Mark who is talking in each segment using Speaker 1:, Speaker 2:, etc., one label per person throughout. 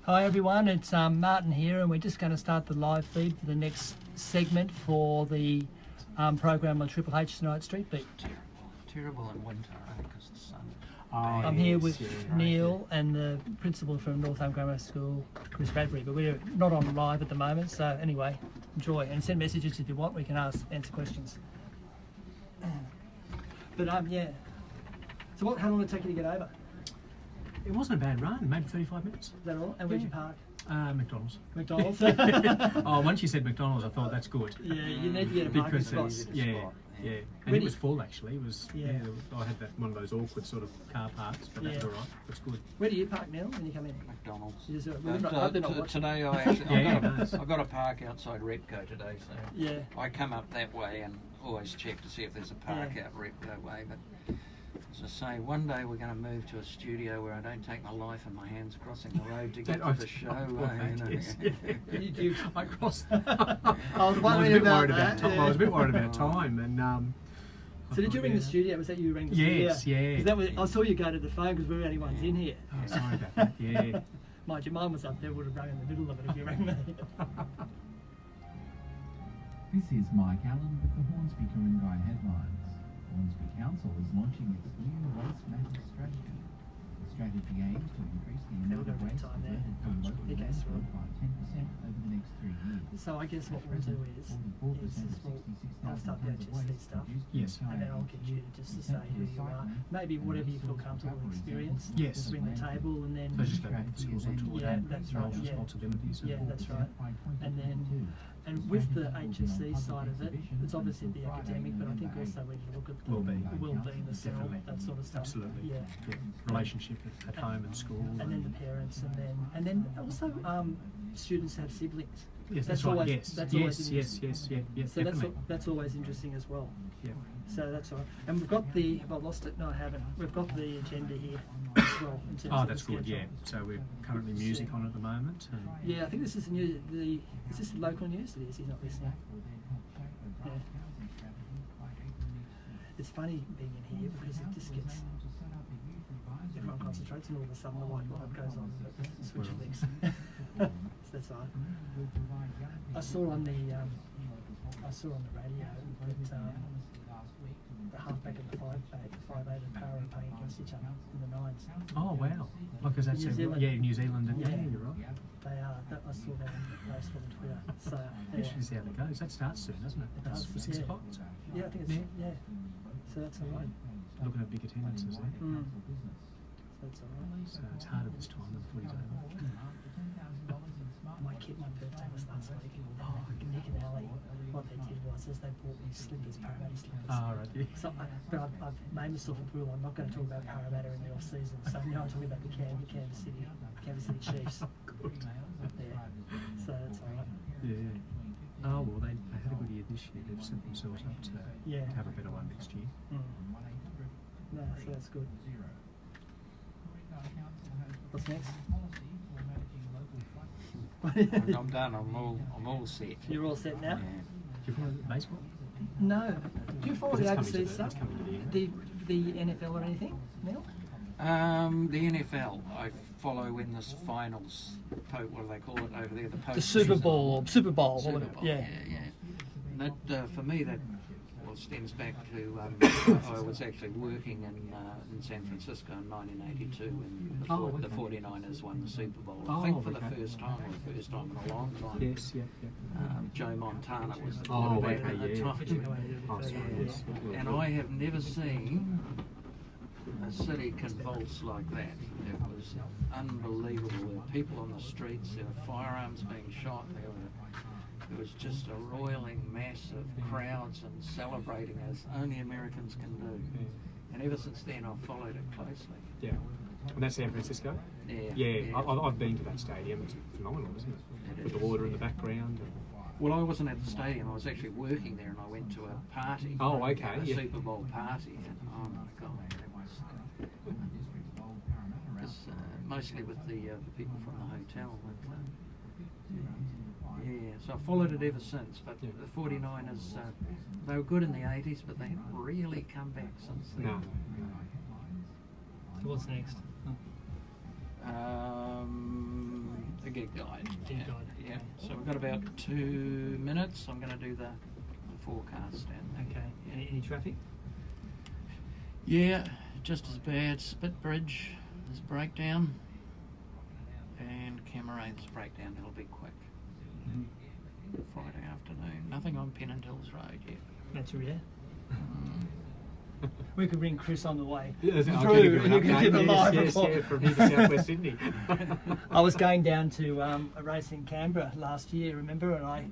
Speaker 1: Hi everyone, it's Martin here, and we're just going to start the live feed for the next segment for the program on Triple H tonight, Streetbeat.
Speaker 2: Terrible in winter, because the sun.
Speaker 1: I'm here with Neil and the principal from Northam Grammar School, Chris Bradbury, but we're not on live at the moment, so anyway, enjoy and send messages if you want. We can answer questions. But yeah. So how long did it take you to get over?
Speaker 3: It wasn't a bad run, maybe 35 minutes.
Speaker 1: Is that all? And where'd you park?
Speaker 3: McDonald's.
Speaker 1: McDonald's?
Speaker 3: Oh, once you said McDonald's, I thought that's good.
Speaker 1: Yeah, you need to get a parking spot.
Speaker 3: Yeah. And it was full actually. It was. Yeah. I had one of those awkward sort of car parks, but that's all right. That's good.
Speaker 1: Where do you park, Neil, when you come in?
Speaker 2: McDonald's.
Speaker 1: Today
Speaker 2: I actually I've got a park outside Repco today, so
Speaker 1: yeah.
Speaker 2: I come up that way and always check to see if there's a park out Repco way. But as I say, one day we're going to move to a studio where I don't take my life in my hands crossing the road to get to the show.
Speaker 3: I crossed.
Speaker 1: I was wondering about that.
Speaker 3: I was a bit worried about time, and
Speaker 1: so did you ring the studio? Was that you rang the
Speaker 3: studio?
Speaker 1: Yes, yeah. I saw you go to the phone because we're the only ones in here.
Speaker 3: Oh, sorry about that. Yeah.
Speaker 1: Mind you, mine was up there. Would have rung in the middle of it if you rang me.
Speaker 4: This is Mike Allen with the Hornsby Ku-ring-gai headlines. Hornsby Council is launching its new waste matters strategy. The strategy aims to increase the amount of waste diverted from local landfill by 10% over the next 3 years.
Speaker 1: So I guess what we'll do is I'll start the HSC stuff,
Speaker 3: yes,
Speaker 1: and then I'll get you just to say who you are, maybe whatever you feel comfortable with experience.
Speaker 3: Yes.
Speaker 1: Bring the table, and then
Speaker 3: so just go back to schools on tour.
Speaker 1: Yeah, that's right.
Speaker 3: Responsibilities.
Speaker 1: Yeah, that's right. And then. And with the HSC side of it, it's obviously the academic, but I think also we need to look at the well-being, the cell, that sort of stuff.
Speaker 3: Absolutely.
Speaker 1: Yeah.
Speaker 3: Relationship at home and school.
Speaker 1: And then the parents, and then also students have siblings.
Speaker 3: Yes, that's right.
Speaker 1: Always,
Speaker 3: Yes.
Speaker 1: So that's always interesting as well.
Speaker 3: Yeah.
Speaker 1: So that's all right. And we've got the. Have I lost it? No, I haven't. We've got the agenda here as well. In terms of
Speaker 3: that's good. Yeah. So we're currently music on at the moment.
Speaker 1: Yeah, I think this is is this local news? It is. He's not listening. Yeah. It's funny being in here because it just gets. Everyone concentrates, and all of a sudden the white bulb goes on. The switch flicks. So that's all right. I saw on the radio that the halfback and the five eight, and Power are playing against each other in the nines.
Speaker 3: Oh wow! Because that's New Zealand. And you're right.
Speaker 1: They are. I saw that post on Twitter. So
Speaker 3: interesting to see how that goes. That starts soon, doesn't it? That's 6 o'clock.
Speaker 1: Yeah, I think it's So that's all right.
Speaker 3: Looking at big attendances there.
Speaker 1: So that's all right.
Speaker 3: So it's harder this time than footy's over.
Speaker 1: My birthday was last week. Nick and Ali, what they did was they bought me slippers, Parramatta slippers.
Speaker 3: Oh, right, yeah.
Speaker 1: So I've made myself a rule. I'm not going to talk about Parramatta in the off season. So now I'm talking about the Kansas City Chiefs.
Speaker 3: Good.
Speaker 1: Yeah. So that's all right.
Speaker 3: Yeah. Oh well, they had a good year this year. They've set themselves up to have a better one next year.
Speaker 1: No, so that's good. What's next?
Speaker 2: I'm done. I'm all set.
Speaker 1: You're all set now?
Speaker 2: Yeah.
Speaker 3: Do you follow baseball?
Speaker 1: No. Do you follow the overseas stuff?
Speaker 3: That's coming to the end.
Speaker 1: The NFL or anything, Neil?
Speaker 2: The NFL, I follow in the finals. What do they call it over there?
Speaker 1: The Super Bowl.
Speaker 2: Super Bowl.
Speaker 1: Yeah.
Speaker 2: That for me, that stems back to I was actually working in San Francisco in 1982 when the 49ers won the Super Bowl. I think for the first time in a long time.
Speaker 3: Yes,
Speaker 2: Joe Montana was the quarterback at the time. And I have never seen a city convulse like that. It was unbelievable. There were people on the streets, there were firearms being shot, it was just a roiling mass of crowds and celebrating as only Americans can do. And ever since then I've followed it closely.
Speaker 3: Yeah. And that's San Francisco? Yeah. I've been to that stadium. It's phenomenal, isn't it? With the water in the background.
Speaker 2: Well, I wasn't at the stadium. I was actually working there, and I went to a party.
Speaker 3: Oh, okay.
Speaker 2: A Super Bowl party, and oh my God, it was mostly with the people from the hotel. So I followed it ever since. But the 49ers, they were good in the 80s, but they haven't really come back since then.
Speaker 3: No.
Speaker 1: So what's next?
Speaker 2: A gig guide.
Speaker 1: Gig
Speaker 2: Yeah.
Speaker 1: guide.
Speaker 2: Yeah.
Speaker 1: Okay.
Speaker 2: So we've got about 2 minutes. I'm going to do the forecast. And,
Speaker 1: Okay. Any traffic?
Speaker 2: yeah, just as bad. Spit Bridge, there's breakdown. And Camaray, there's breakdown. It'll be quick. Friday afternoon. Nothing on Pennant Hills Road yet.
Speaker 1: That's rare. We could bring Chris on the way
Speaker 3: Yes, I'll
Speaker 1: through,
Speaker 3: give you an
Speaker 1: and you can
Speaker 3: update.
Speaker 1: give a live
Speaker 3: Yes,
Speaker 1: report.
Speaker 3: from here to South West Sydney.
Speaker 1: I was going down to a race in Canberra last year, remember, and I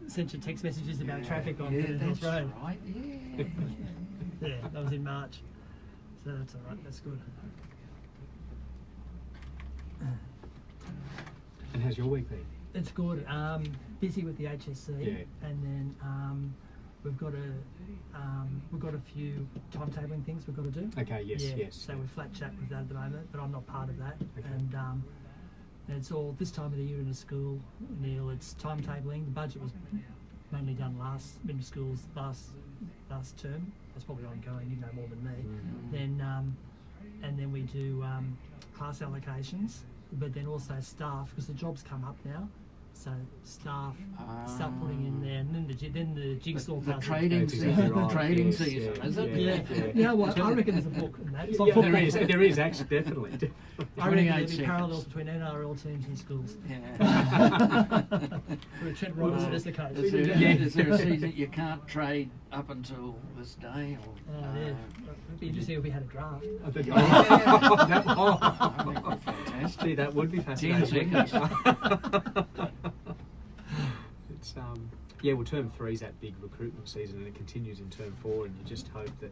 Speaker 1: sent you text messages about traffic on Pennant Hills
Speaker 2: that's
Speaker 1: Road.
Speaker 2: right. Yeah.
Speaker 1: Yeah, that was in March. So that's all right, that's good.
Speaker 3: And how's your week been?
Speaker 1: It's good. Busy with the HSC,
Speaker 3: Yeah.
Speaker 1: and then we've got a few timetabling things we've got to do.
Speaker 3: Okay, yes,
Speaker 1: Yeah,
Speaker 3: yes.
Speaker 1: so we're flat chat with that at the moment, but I'm not part of that.
Speaker 3: Okay.
Speaker 1: And it's all this time of the year in the school, Neil. It's timetabling. The budget was mainly done in schools last term. That's probably ongoing. You know more than me. Then and then we do class allocations, but then also staff, because the jobs come up now. So staff start putting in there, and then the jigsaw
Speaker 2: The
Speaker 1: puzzle.
Speaker 2: trading
Speaker 3: That's
Speaker 2: season,
Speaker 3: exactly right.
Speaker 2: trading
Speaker 3: Yes,
Speaker 2: season,
Speaker 3: yeah,
Speaker 2: is it?
Speaker 1: Yeah.
Speaker 3: Yeah.
Speaker 1: You know what? I reckon there's a book in that. It's like
Speaker 3: There is actually, definitely.
Speaker 1: I reckon
Speaker 2: 28
Speaker 1: there'll be
Speaker 2: seconds.
Speaker 1: parallels between NRL teams and schools.
Speaker 2: Yeah.
Speaker 1: Where Trent Robinson is the coach.
Speaker 2: Is there a season you can't trade up until this day? Or,
Speaker 1: Oh, yeah. It'd be interesting if we had a draft.
Speaker 3: I think,
Speaker 2: That would be fantastic.
Speaker 3: Gee, that would be
Speaker 2: 10
Speaker 3: fascinating.
Speaker 2: seconds.
Speaker 3: It's yeah, well, term 3 is that big recruitment season, and it continues in term 4, and you just hope that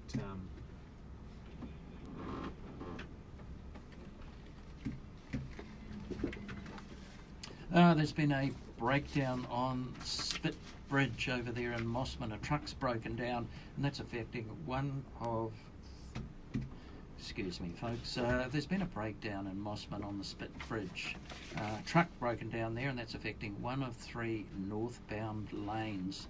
Speaker 2: there's been a breakdown on Spit Bridge over there in Mossman. A truck's broken down, and that's affecting one of... Excuse me, folks. There's been a breakdown in Mossman on the Spit Bridge. Truck broken down there, and that's affecting one of 3 northbound lanes,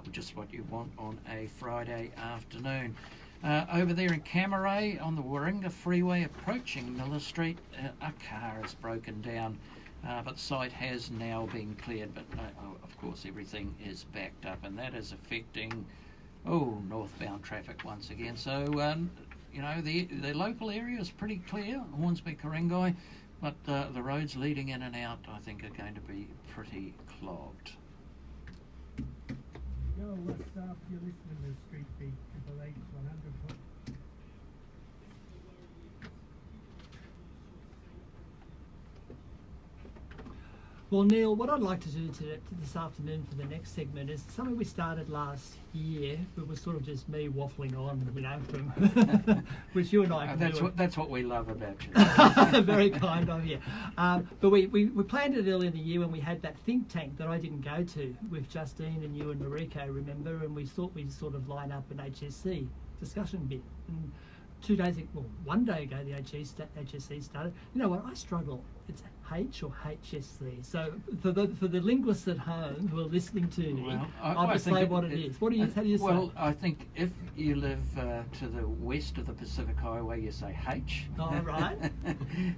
Speaker 2: which is what you want on a Friday afternoon. Over there in Camaray on the Warringah Freeway approaching Miller Street, a car is broken down, but the site has now been cleared, but of course everything is backed up, and that is affecting northbound traffic once again. So you know, the local area is pretty clear, Hornsby, Ku-ring-gai, but the roads leading in and out, I think, are going to be pretty clogged.
Speaker 5: Yo, what's up? You're listening to Streetbeat, Triple H 100.
Speaker 1: Well, Neil, what I'd like to do this afternoon for the next segment is something we started last year, but was sort of just me waffling on, you know, from which you and I can do.
Speaker 2: That's what we love about you.
Speaker 1: Very kind of you. But we planned it early in the year when we had that think tank that I didn't go to with Justine and you and Mariko, remember? And we thought we'd sort of line up an HSC discussion bit. And 1 day ago, the HSC started. You know what? I struggle. It's H or HSC. So for the linguists at home who are listening to me, I'll just say what it is. What do you? How do you say?
Speaker 2: Well, I think if you live to the west of the Pacific Highway, you say H.
Speaker 1: Oh, right.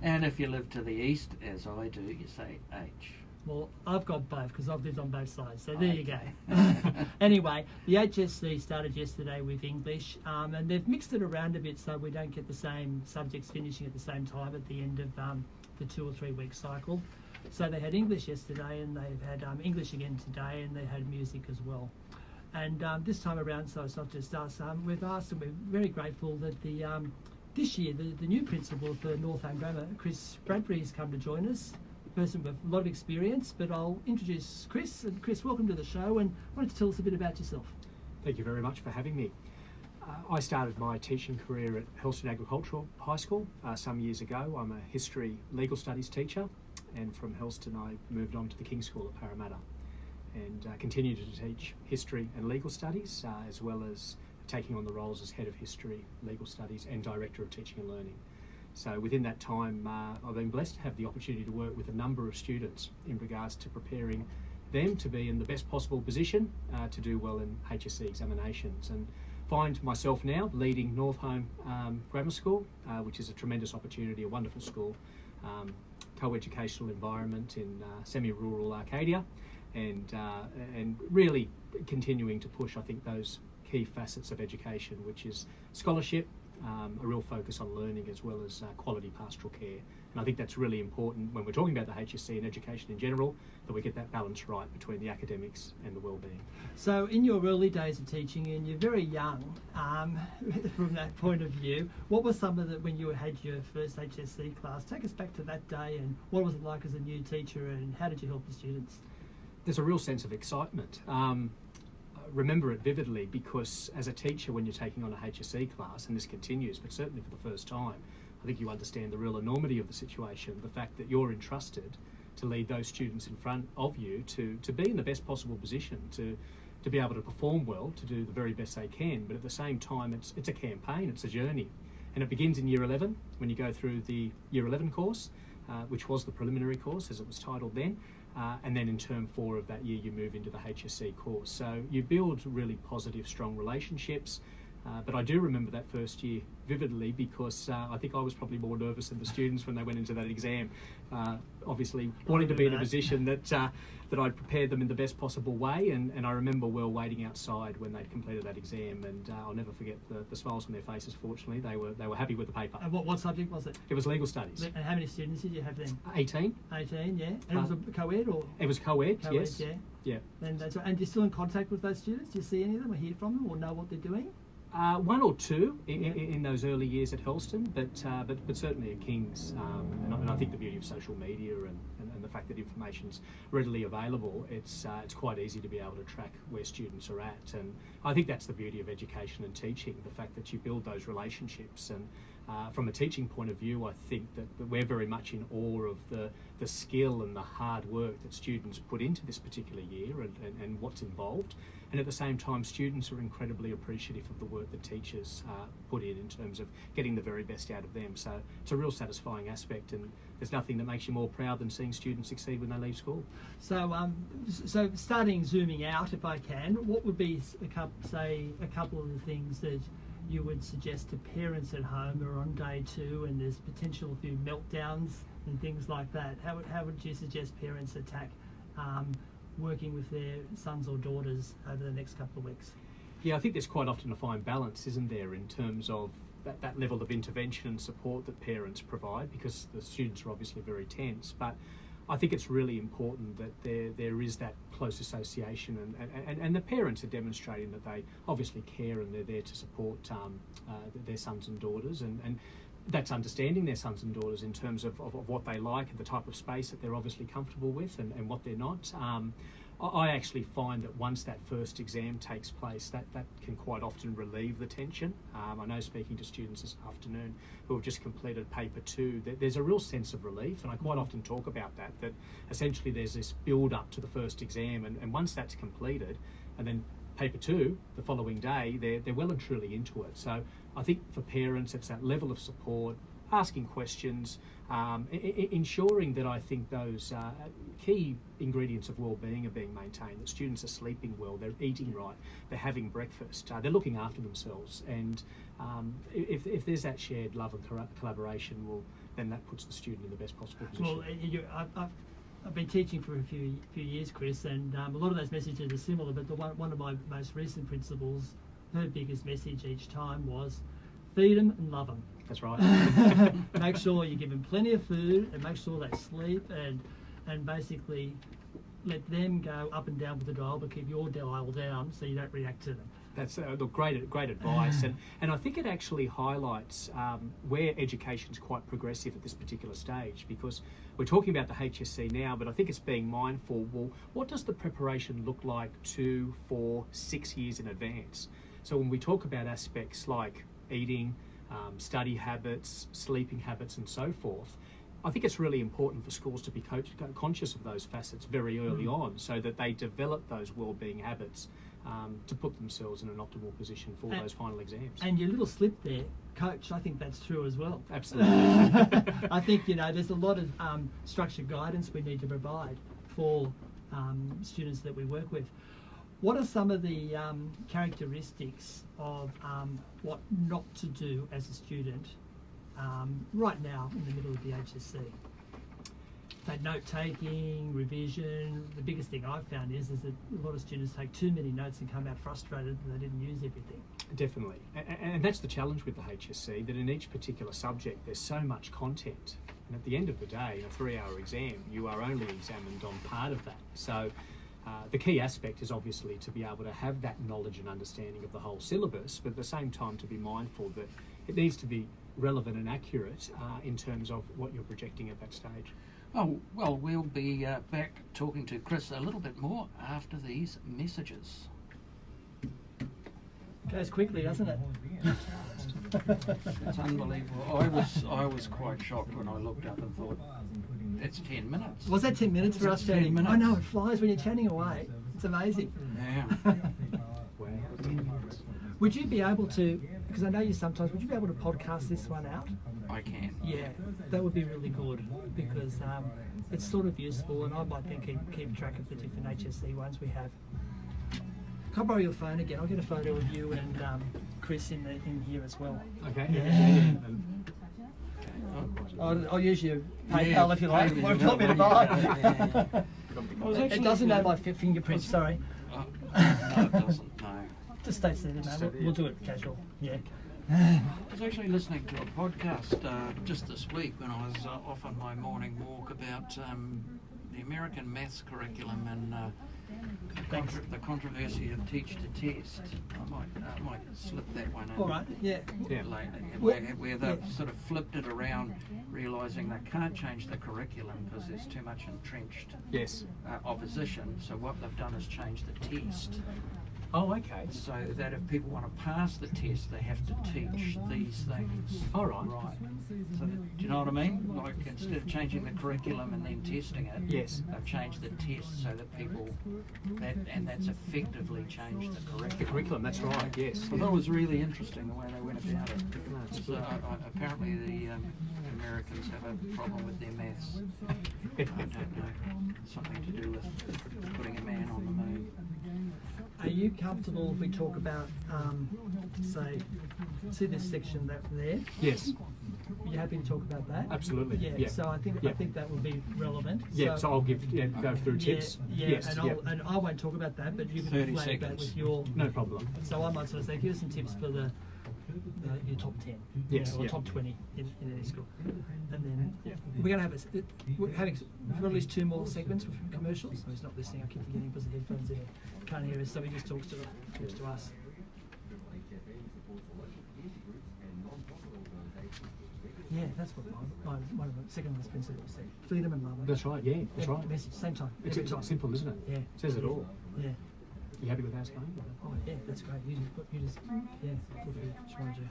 Speaker 2: And if you live to the east, as I do, you say H.
Speaker 1: Well, I've got both because I've lived on both sides, so there you go. Anyway, the HSC started yesterday with English, and they've mixed it around a bit so we don't get the same subjects finishing at the same time at the end of the 2 or 3 week cycle. So they had English yesterday, and they've had English again today, and they had music as well. And this time around, so it's not just us, we've asked, and we're very grateful that this year the new principal for Northam Grammar, Chris Bradbury, has come to join us. Person with a lot of experience, but I'll introduce Chris. And Chris, welcome to the show, and why don't you tell us a bit about yourself?
Speaker 3: Thank you very much for having me. I started my teaching career at Helston Agricultural High School some years ago. I'm a history legal studies teacher, and from Helston I moved on to the King's School at Parramatta and continued to teach history and legal studies, as well as taking on the roles as head of history, legal studies and director of teaching and learning. So within that time, I've been blessed to have the opportunity to work with a number of students in regards to preparing them to be in the best possible position to do well in HSC examinations, and find myself now leading Northam Grammar School, which is a tremendous opportunity, a wonderful school, co-educational environment in semi-rural Arcadia, and really continuing to push, I think, those key facets of education, which is scholarship, a real focus on learning, as well as quality pastoral care. And I think that's really important when we're talking about the HSC and education in general, that we get that balance right between the academics and the wellbeing.
Speaker 1: So in your early days of teaching, and you're very young from that point of view, what was some of the, when you had your first HSC class, take us back to that day, and what was it like as a new teacher, and how did you help the students?
Speaker 3: There's a real sense of excitement. Remember it vividly, because as a teacher, when you're taking on a HSC class, and this continues, but certainly for the first time, I think you understand the real enormity of the situation, the fact that you're entrusted to lead those students in front of you to be in the best possible position, to be able to perform well, to do the very best they can. But at the same time, it's a campaign, it's a journey. And it begins in Year 11, when you go through the Year 11 course, which was the preliminary course, as it was titled then. And then in term 4 of that year, you move into the HSC course. So you build really positive, strong relationships. But I do remember that first year vividly, because I think I was probably more nervous than the students when they went into that exam. Obviously wanting to be in a position that I'd prepared them in the best possible way, and I remember well waiting outside when they'd completed that exam, and I'll never forget the smiles on their faces. Fortunately, they were happy with the paper.
Speaker 1: And what subject was it?
Speaker 3: It was legal studies.
Speaker 1: And how many students did you have then?
Speaker 3: 18.
Speaker 1: 18, yeah. And it was a co-ed, or?
Speaker 3: It was co-ed, yes.
Speaker 1: Yeah.
Speaker 3: Yeah.
Speaker 1: And you're still in contact with those students? Do you see any of them, or hear from them, or know what they're doing?
Speaker 3: One or two in those early years at Helston, but certainly at King's, and I think the beauty of social media and the fact that information's readily available, it's quite easy to be able to track where students are at, and I think that's the beauty of education and teaching, the fact that you build those relationships. And from a teaching point of view, I think that we're very much in awe of the skill and the hard work that students put into this particular year, and what's involved. And at the same time, students are incredibly appreciative of the work that teachers put in terms of getting the very best out of them. So it's a real satisfying aspect, and there's nothing that makes you more proud than seeing students succeed when they leave school. So,
Speaker 1: so zooming out, if I can, what would be a couple of the things that you would suggest to parents at home who are on day 2 and there's potential a few meltdowns and things like that? How would you suggest parents attack working with their sons or daughters over the next couple of weeks?
Speaker 3: Yeah, I think there's quite often a fine balance, isn't there, in terms of that level of intervention and support that parents provide, because the students are obviously very tense. But I think it's really important that there is that close association, and the parents are demonstrating that they obviously care and they're there to support their sons and daughters, and that's understanding their sons and daughters in terms of what they like and the type of space that they're obviously comfortable with, and what they're not. I actually find that once that first exam takes place, that can quite often relieve the tension. I know, speaking to students this afternoon who have just completed paper 2, there's a real sense of relief, and I quite often talk about that essentially there's this build up to the first exam, and once that's completed, and then paper 2 the following day, they're well and truly into it. So I think for parents, it's that level of support, asking questions, ensuring that I think those key ingredients of well-being are being maintained, that students are sleeping well, they're eating right, they're having breakfast, they're looking after themselves, and if there's that shared love and collaboration, well, then that puts the student in the best possible position.
Speaker 1: Well, I've been teaching for a few years, Chris, and a lot of those messages are similar, but one of my most recent principals, her biggest message each time was feed them and love them.
Speaker 3: That's right.
Speaker 1: Make sure you give them plenty of food, and make sure they sleep, and basically let them go up and down with the dial, but keep your dial down so you don't react to them.
Speaker 3: That's great advice, and I think it actually highlights where education is quite progressive at this particular stage, because we're talking about the HSC now, but I think it's being mindful, well, what does the preparation look like 2, 4, 6 years in advance? So when we talk about aspects like eating, study habits, sleeping habits, and so forth, I think it's really important for schools to be conscious of those facets very early on, so that they develop those well-being habits to put themselves in an optimal position for those final exams. And
Speaker 1: your little slip there, coach, I think that's true as well.
Speaker 3: Absolutely.
Speaker 1: I think, there's a lot of structured guidance we need to provide for students that we work with. What are some of the characteristics of what not to do as a student right now in the middle of the HSC? that note taking, revision. The biggest thing I've found is that a lot of students take too many notes and come out frustrated that they didn't use everything.
Speaker 3: Definitely, and that's the challenge with the HSC, that in each particular subject there's so much content, and at the end of the day, in a 3-hour exam, you are only examined on part of that. So the key aspect is obviously to be able to have that knowledge and understanding of the whole syllabus, but at the same time to be mindful that it needs to be relevant and accurate in terms of what you're projecting at that stage.
Speaker 2: Oh, well, we'll be back talking to Chris a little bit more after these messages.
Speaker 1: Goes quickly, doesn't it?
Speaker 2: It's unbelievable. I was quite shocked when I looked up and thought, it's 10 minutes.
Speaker 1: Was that 10 minutes for us
Speaker 2: 10
Speaker 1: chatting?
Speaker 2: minutes.
Speaker 1: I know, it flies when you're chatting away. It's amazing.
Speaker 2: Yeah.
Speaker 3: Wow, 10 minutes.
Speaker 1: Would you be able to, because I know you sometimes, would you be able to podcast this one out?
Speaker 2: I can.
Speaker 1: Yeah, that would be really good, because it's sort of useful, and I might then keep track of the different HSC ones we have. Can I borrow your phone again? I'll get a photo of you and Chris in here as well.
Speaker 3: Okay.
Speaker 1: Yeah. I'll use your PayPal if you like. What do you want me to buy? It doesn't know my fingerprint, sorry.
Speaker 2: No, it doesn't, no.
Speaker 1: Just stay seated, mate. We'll do it casual. Yeah.
Speaker 2: I was actually listening to a podcast just this week when I was off on my morning walk about the American maths curriculum and the controversy of teach to test. I might slip that one in.
Speaker 1: All right, yeah.
Speaker 2: Later, where they've sort of flipped it around, realising they can't change the curriculum because there's too much entrenched opposition. So what they've done is change the test.
Speaker 3: Oh, okay.
Speaker 2: So that if people want to pass the test, they have to teach these things.
Speaker 3: All right.
Speaker 2: Right. So do you know what I mean? Like, instead of changing the curriculum and then testing it,
Speaker 3: Yes.
Speaker 2: they've changed the test so that people, that's effectively changed the curriculum.
Speaker 3: The curriculum, that's right, yes.
Speaker 2: I thought it was really interesting the way they went about it.
Speaker 3: No, it's
Speaker 2: So,
Speaker 3: good.
Speaker 2: apparently the Americans have a problem with their maths. I don't know. Something to do with putting a man on the moon.
Speaker 1: Are you comfortable if we talk about, say, see this section there?
Speaker 3: Yes,
Speaker 1: Are you happy to talk about that?
Speaker 3: absolutely.
Speaker 1: Yeah.
Speaker 3: Yeah.
Speaker 1: So I think that would be relevant.
Speaker 3: Yeah, so I'll go through tips.
Speaker 1: Yeah,
Speaker 3: Yes,
Speaker 1: and,
Speaker 3: yeah.
Speaker 1: and I won't talk about that, but you can
Speaker 2: 30
Speaker 1: flag that
Speaker 2: seconds.
Speaker 1: with your.
Speaker 3: No problem.
Speaker 1: So I might sort of say, give us some tips for your top 10,
Speaker 3: Yes,
Speaker 1: or
Speaker 3: yeah.
Speaker 1: top 20 in any school, and then we're going to have we've got at least 2 more segments with commercials. So he's not listening. I keep forgetting because the headphones in. Can't hear us, so he just talks to us. Yeah, that's what one of the second ones said. Freedom and love.
Speaker 3: That's right, yeah, that's right.
Speaker 1: Message, same time.
Speaker 3: It's
Speaker 1: every time.
Speaker 3: simple, isn't it?
Speaker 1: Yeah.
Speaker 3: It says it all.
Speaker 1: Yeah.
Speaker 3: You happy with how it's going?
Speaker 1: Oh yeah, that's great. You just yeah. What you trying to do?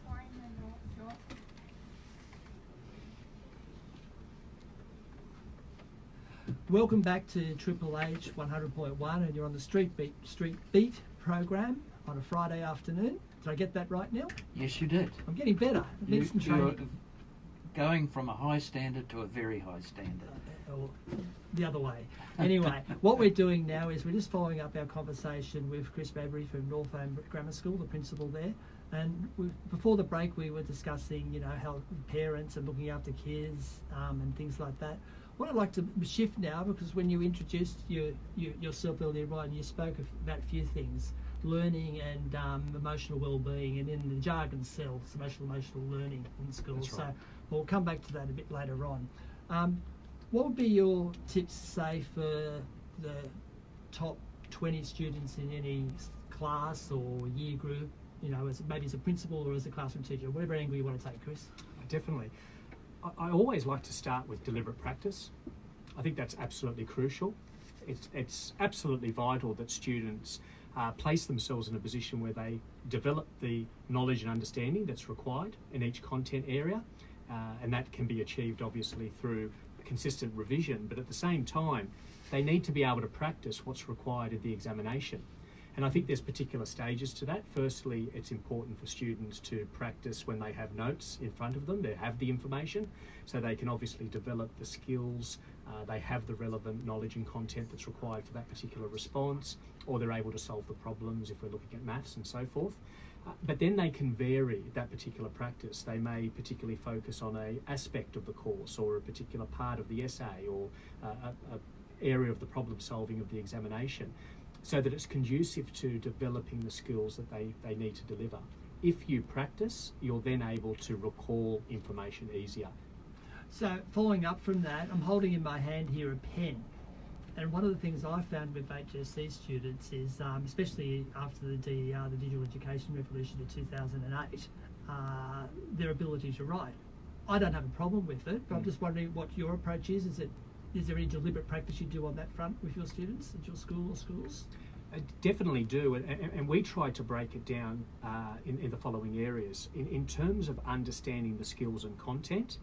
Speaker 1: Welcome back to Triple H 100.1, and you're on the Streetbeat program on a Friday afternoon. Did I get that right, Neil?
Speaker 2: Yes, you did.
Speaker 1: I'm getting better. It needs some
Speaker 2: You're
Speaker 1: training.
Speaker 2: going from a high standard to a very high standard.
Speaker 1: Or the other way. Anyway, what we're doing now is we're just following up our conversation with Chris Bradbury from Northholme Grammar School, the principal there. And before the break, we were discussing, how parents and looking after kids and things like that. What I'd like to shift now, because when you introduced yourself earlier on, you spoke about a few things, learning and emotional well-being, and in the jargon cells, emotional learning in schools.
Speaker 3: That's right.
Speaker 1: So we'll come back to that a bit later on. What would be your tips, say, for the top 20 students in any class or year group, maybe as a principal or as a classroom teacher, whatever angle you want to take, Chris?
Speaker 3: Definitely. I always like to start with deliberate practice. I think that's absolutely crucial. It's absolutely vital that students place themselves in a position where they develop the knowledge and understanding that's required in each content area, and that can be achieved obviously through consistent revision, but at the same time they need to be able to practice what's required in the examination. And I think there's particular stages to that. Firstly, it's important for students to practice when they have notes in front of them, they have the information, so they can obviously develop the skills, they have the relevant knowledge and content that's required for that particular response, or they're able to solve the problems if we're looking at maths and so forth. But then they can vary that particular practice. They may particularly focus on an aspect of the course or a particular part of the essay or a area of the problem solving of the examination, so that it's conducive to developing the skills that they need to deliver. If you practice, you're then able to recall information easier.
Speaker 1: So following up from that, I'm holding in my hand here a pen. And one of the things I found with HSC students is, especially after the DER, the Digital Education Revolution of 2008, their ability to write. I don't have a problem with it, but I'm just wondering what your approach is. Is there any deliberate practice you do on that front with your students at your school or schools?
Speaker 3: I definitely do, and we try to break it down in the following areas. In terms of understanding the skills and content,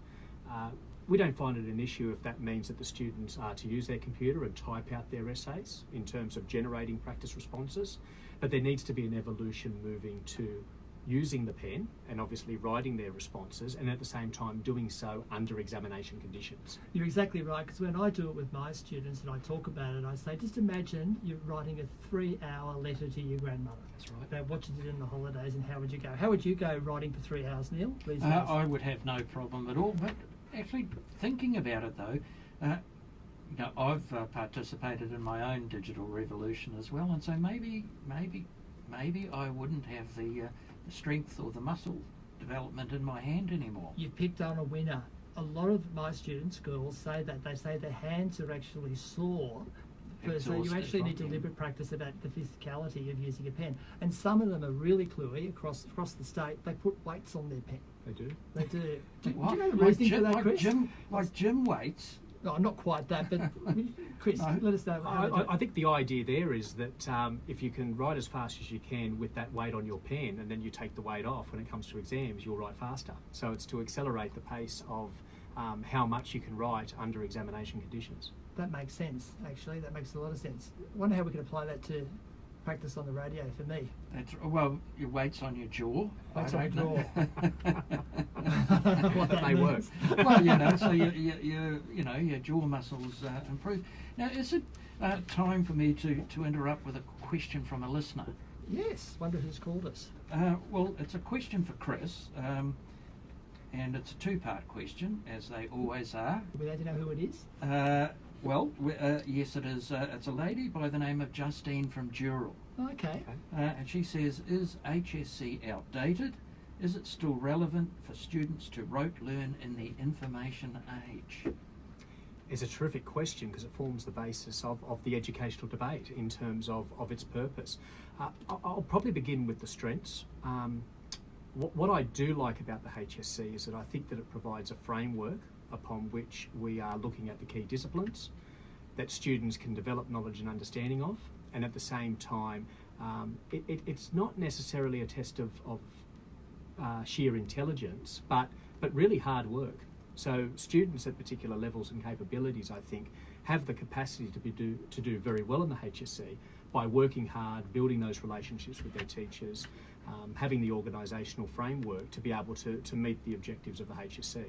Speaker 3: we don't find it an issue if that means that the students are to use their computer and type out their essays in terms of generating practice responses, but there needs to be an evolution moving to using the pen and obviously writing their responses, and at the same time doing so under examination conditions.
Speaker 1: You're exactly right, because when I do it with my students and I talk about it, I say, just imagine you're writing a 3-hour letter to your grandmother.
Speaker 3: That's right.
Speaker 1: About what you did in the holidays and how would you go. How would you go writing for 3 hours, Neil, these days?
Speaker 2: I would have no problem at all, but actually thinking about it though, you know, I've participated in my own digital revolution as well, and so maybe I wouldn't have the strength or the muscle development in my hand anymore.
Speaker 1: You've picked on a winner. A lot of my students, girls, say that. They say their hands are actually sore. So you actually need deliberate practice about the physicality of using a pen. And some of them are really cluey across the state. They put weights on their pen.
Speaker 3: They do.
Speaker 1: They do. Do you
Speaker 2: What?
Speaker 1: know the reasoning for that,
Speaker 2: like
Speaker 1: Chris?
Speaker 2: gym weights?
Speaker 1: No, not quite that, but Chris,
Speaker 2: No.
Speaker 1: let us know. how they do it.
Speaker 3: I think the idea there is that if you can write as fast as you can with that weight on your pen, and then you take the weight off when it comes to exams, you'll write faster. So it's to accelerate the pace of how much you can write under examination conditions.
Speaker 1: That makes sense, actually. That makes a lot of sense. I wonder how we can apply that to practice on the radio for me.
Speaker 2: That's, well, your weights on your jaw.
Speaker 1: Weights
Speaker 2: I
Speaker 1: on
Speaker 2: don't
Speaker 1: your
Speaker 2: know.
Speaker 1: What
Speaker 3: But
Speaker 1: that
Speaker 3: they work.
Speaker 1: means.
Speaker 2: Well, you know, so your jaw muscles improve. Now, is it time for me to interrupt with a question from a listener?
Speaker 1: Yes, wonder who's called us.
Speaker 2: Well, it's a question for Chris, and it's a two-part question, as they always are.
Speaker 1: Are we allowed to know who it is?
Speaker 2: Yes, it is. It's a lady by the name of Justine from Dural.
Speaker 1: Okay.
Speaker 2: And she says, is HSC outdated? Is it still relevant for students to rote learn in the information age?
Speaker 3: It's a terrific question because it forms the basis of the educational debate in terms of its purpose. I'll probably begin with the strengths. What I do like about the HSC is that I think that it provides a framework upon which we are looking at the key disciplines that students can develop knowledge and understanding of, and at the same time it's not necessarily a test of sheer intelligence, but really hard work. So students at particular levels and capabilities, I think, have the capacity to do very well in the HSC by working hard, building those relationships with their teachers, having the organisational framework to be able to meet the objectives of the HSC.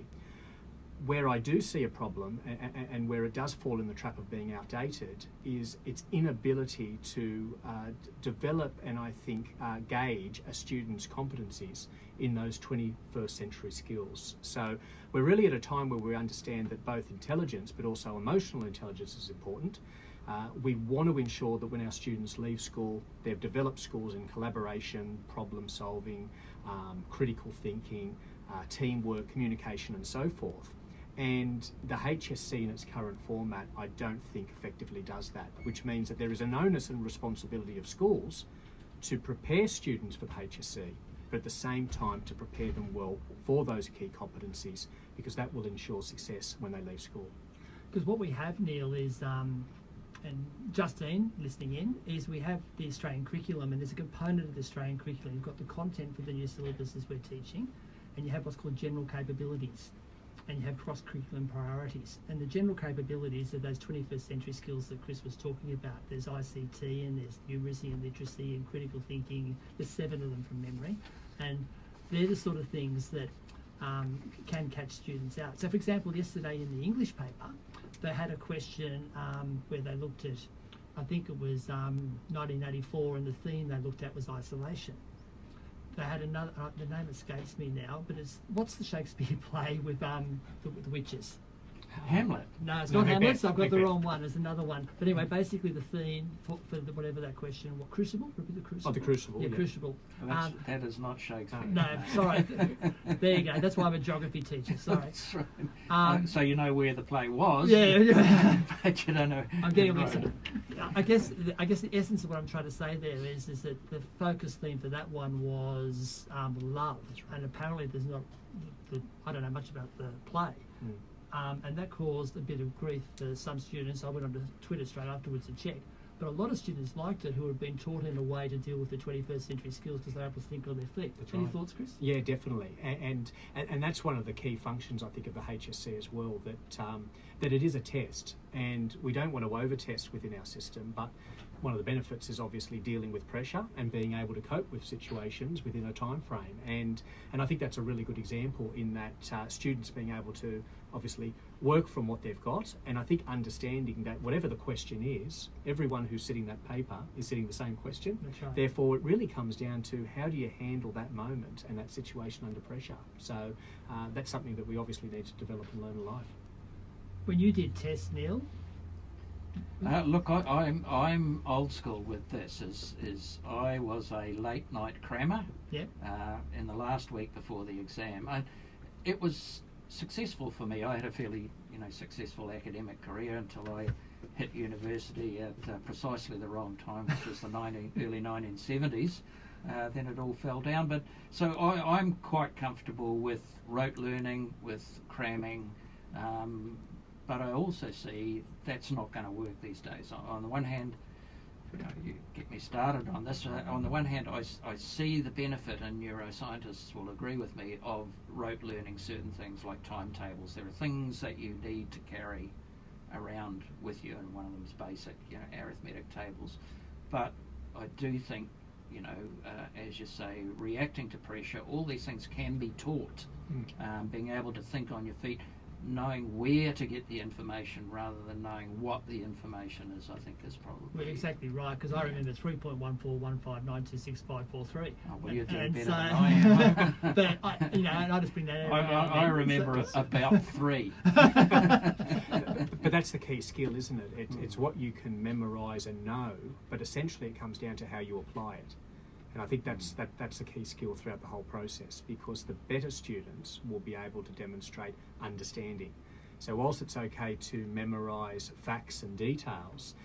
Speaker 3: Where I do see a problem, and where it does fall in the trap of being outdated, is its inability to develop and I think gauge a student's competencies in those 21st century skills. So we're really at a time where we understand that both intelligence but also emotional intelligence is important. We want to ensure that when our students leave school, they've developed skills in collaboration, problem solving, critical thinking, teamwork, communication and so forth. And the HSC in its current format, I don't think effectively does that, which means that there is an onus and responsibility of schools to prepare students for the HSC, but at the same time to prepare them well for those key competencies, because that will ensure success when they leave school.
Speaker 1: Because what we have, Neil, is, and Justine listening in, is we have the Australian curriculum, and there's a component of the Australian curriculum. You've got the content for the new syllabuses we're teaching, and you have what's called general capabilities. And you have cross-curriculum priorities. And the general capabilities are those 21st century skills that Chris was talking about. There's ICT and there's numeracy and literacy and critical thinking. There's 7 of them from memory. And they're the sort of things that can catch students out. So for example, yesterday in the English paper, they had a question where they looked at, I think it was 1984, and the theme they looked at was isolation. they had another, the name escapes me now, but what's the Shakespeare play with the witches?
Speaker 2: Hamlet.
Speaker 1: No, it's
Speaker 3: No,
Speaker 1: not Hamlet,
Speaker 3: Macbeth.
Speaker 1: so I've got the
Speaker 3: Macbeth.
Speaker 1: wrong one. There's another one. But anyway, basically the theme for whatever that question, what, Crucible? Repeat the Crucible?
Speaker 3: Oh, the Crucible.
Speaker 1: Yeah,
Speaker 3: Yeah.
Speaker 1: Crucible.
Speaker 2: That is not Shakespeare.
Speaker 1: No, sorry. There you go. That's why I'm a geography teacher. Sorry.
Speaker 2: That's right. So you know where the play was.
Speaker 1: Yeah.
Speaker 2: But you don't know.
Speaker 1: I'm getting
Speaker 2: right.
Speaker 1: mixed up. I guess the essence of what I'm trying to say there is that the focus theme for that one was love, and apparently there's not. I don't know much about the play. And that caused a bit of grief for some students. I went onto Twitter straight afterwards to check. But a lot of students liked it who had been taught in a way to deal with the 21st century skills because they're able to think on their feet.
Speaker 3: That's
Speaker 1: Any
Speaker 3: right.
Speaker 1: thoughts, Chris?
Speaker 3: Yeah, definitely, and that's one of the key functions I think of the HSC as well. That it is a test, and we don't want to over-test within our system. But one of the benefits is obviously dealing with pressure and being able to cope with situations within a time frame. And I think that's a really good example in that students being able to obviously work from what they've got, and I think understanding that whatever the question is, everyone who's sitting that paper is sitting the same question.
Speaker 1: That's right.
Speaker 3: Therefore, it really comes down to how do you handle that moment and that situation under pressure. So that's something that we obviously need to develop and learn in life.
Speaker 1: When you did tests, Neil,
Speaker 2: Look, I'm old school with this. Is I was a late night crammer.
Speaker 1: yeah,
Speaker 2: In the last week before the exam. It was successful for me. I had a fairly successful academic career until I hit university at precisely the wrong time, which was the early 1970s. Then it all fell down. But so I'm quite comfortable with rote learning, with cramming. But I also see that's not going to work these days. On the one hand, you get me started on this. On the one hand, I see the benefit, and neuroscientists will agree with me, of rote learning certain things like timetables. There are things that you need to carry around with you, and one of them is basic, arithmetic tables. But I do think, as you say, reacting to pressure, all these things can be taught. Being able to think on your feet, knowing where to get the information rather than knowing what the information is, I think is probably...
Speaker 1: well, exactly right, because I remember 3.1415926543.
Speaker 2: Oh, well, you're doing
Speaker 1: And
Speaker 2: better
Speaker 1: so,
Speaker 2: than I am.
Speaker 1: But and I just bring that out.
Speaker 2: I remember about 3.
Speaker 3: But that's the key skill, isn't it? It's what you can memorise and know, but essentially it comes down to how you apply it. And I think that's the key skill throughout the whole process, because the better students will be able to demonstrate understanding. So whilst it's okay to memorise facts and details,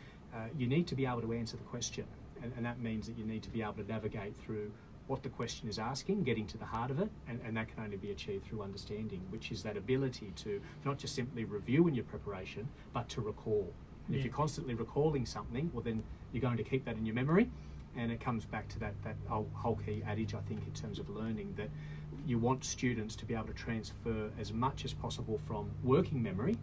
Speaker 3: you need to be able to answer the question. And that means that you need to be able to navigate through what the question is asking, getting to the heart of it, and that can only be achieved through understanding, which is that ability to not just simply review in your preparation, but to recall. And if you're constantly recalling something, well then you're going to keep that in your memory. And it comes back to that whole key adage, I think, in terms of learning, that you want students to be able to transfer as much as possible from working memory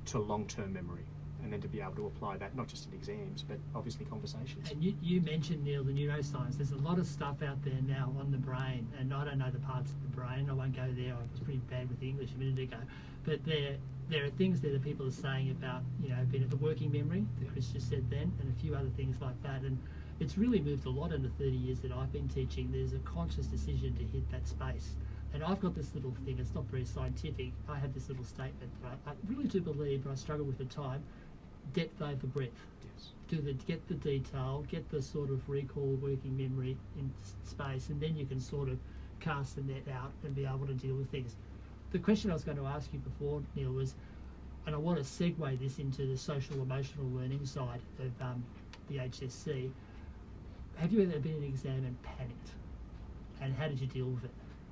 Speaker 3: to long-term memory, and then to be able to apply that not just in exams, but obviously conversations.
Speaker 1: And you mentioned, Neil, the neuroscience. There's a lot of stuff out there now on the brain, and I don't know the parts of the brain. I won't go there. I was pretty bad with the English a minute ago. But there are things there that people are saying about, being at the working memory, that Chris just said then, and a few other things like that. And it's really moved a lot in the 30 years that I've been teaching. There's a conscious decision to hit that space. And I've got this little thing, it's not very scientific. I have this little statement, but I really do believe, but I struggle with the time, depth over breadth.
Speaker 3: Yes.
Speaker 1: Get the detail, get the sort of recall working memory in space, and then you can sort of cast the net out and be able to deal with things. The question I was going to ask you before, Neil, was, and I want to segue this into the social emotional learning side of the HSC. Have you ever been in an exam and panicked? And how did you deal with it?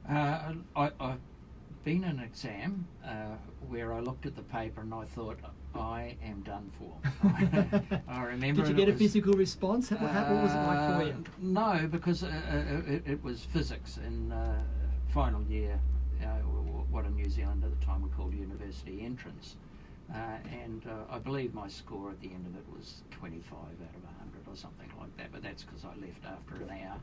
Speaker 2: I've been in an exam where I looked at the paper and I thought, I am done for. I remember.
Speaker 1: Did you get a physical response? What was it like for you?
Speaker 2: No, because it was physics in final year, what in New Zealand at the time we called university entrance. And I believe my score at the end of it was 25 out of 100 or something like that, but that's because I left after an hour.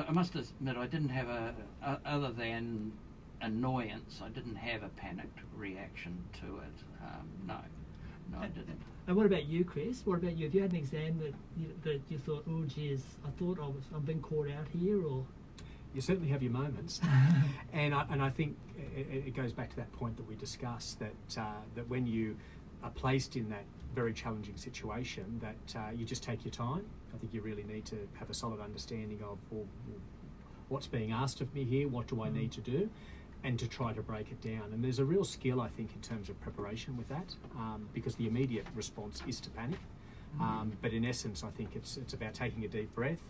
Speaker 2: I must admit I didn't have other than annoyance, I didn't have a panicked reaction to it, no. No, I didn't.
Speaker 1: And what about you, Chris? What about you? Have you had an exam that you thought, oh geez, I'm being caught out here, or?
Speaker 3: You certainly have your moments, and I think it goes back to that point that we discussed, that when you are placed in that very challenging situation, that you just take your time. I think you really need to have a solid understanding of, well, what's being asked of me here, what do I need to do, and to try to break it down. And there's a real skill, I think, in terms of preparation with that, because the immediate response is to panic. But in essence, I think it's about taking a deep breath.